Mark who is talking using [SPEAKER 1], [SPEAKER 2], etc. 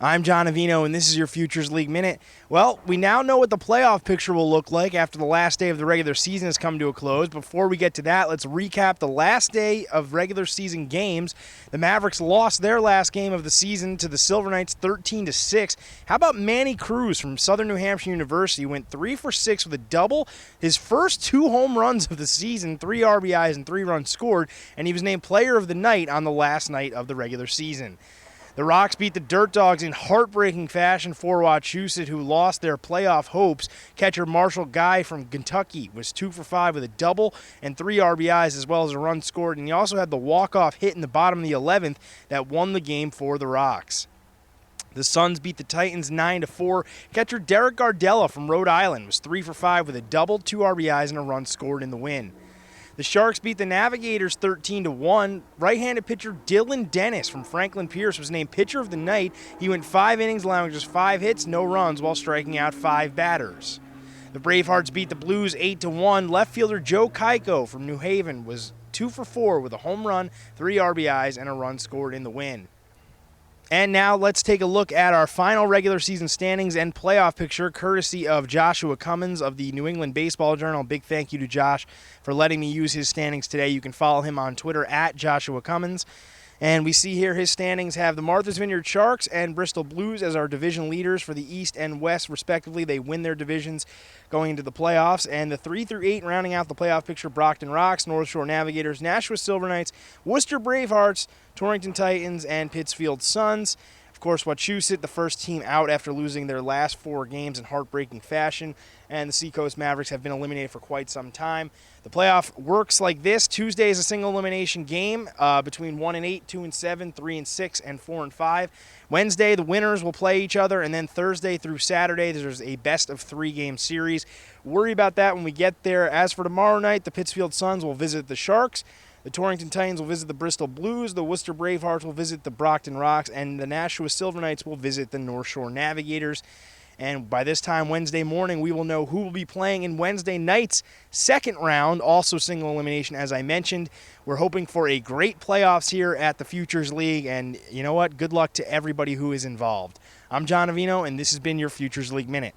[SPEAKER 1] I'm John Avino, and this is your Futures League Minute. Well, we now know what the playoff picture will look like after the last day of the regular season has come to a close. Before we get to that, let's recap the last day of regular season games. The Mavericks lost their last game of the season to the Silver Knights 13-6. How about Manny Cruz from Southern New Hampshire University? Went 3 for 6 with a double. His first 2 home runs of the season, 3 RBIs and 3 runs scored, and he was named Player of the Night on the last night of the regular season. The Rocks beat the Dirt Dogs in heartbreaking fashion for Wachusett, who lost their playoff hopes. Catcher Marshall Guy from Kentucky was 2 for 5 with a double and 3 RBIs as well as a run scored, and he also had the walk-off hit in the bottom of the 11th that won the game for the Rocks. The Suns beat the Titans 9-4. Catcher Derek Gardella from Rhode Island was 3 for 5 with a double, 2 RBIs, and a run scored in the win. The Sharks beat the Navigators 13-1. Right-handed pitcher Dylan Dennis from Franklin Pierce was named Pitcher of the Night. He went 5 innings, allowing just 5 hits, no runs, while striking out 5 batters. The Bravehearts beat the Blues 8-1. Left fielder Joe Kaiko from New Haven was 2 for 4 with a home run, 3 RBIs, and a run scored in the win. And now let's take a look at our final regular season standings and playoff picture, courtesy of Joshua Cummins of the New England Baseball Journal. Big thank you to Josh for letting me use his standings today. You can follow him on Twitter at Joshua Cummins. And we see here his standings have the Martha's Vineyard Sharks and Bristol Blues as our division leaders for the East and West, respectively. They win their divisions going into the playoffs. And the 3 through 8 rounding out the playoff picture, Brockton Rocks, North Shore Navigators, Nashua Silver Knights, Worcester Bravehearts, Torrington Titans, and Pittsfield Suns. Of course, Wachusett, the first team out after losing their last 4 games in heartbreaking fashion, and the Seacoast Mavericks have been eliminated for quite some time. The playoff works like this. Tuesday is a single elimination game between 1-8, 2-7, 3-6, and 4-5. Wednesday, the winners will play each other, and then Thursday through Saturday, there's a best-of-3 game series. Worry about that when we get there. As for tomorrow night, the Pittsfield Suns will visit the Sharks. The Torrington Titans will visit the Bristol Blues, the Worcester Bravehearts will visit the Brockton Rocks, and the Nashua Silver Knights will visit the North Shore Navigators. And by this time Wednesday morning, we will know who will be playing in Wednesday night's second round, also single elimination, as I mentioned. We're hoping for a great playoffs here at the Futures League, and you know what? Good luck to everybody who is involved. I'm John Avino, and this has been your Futures League Minute.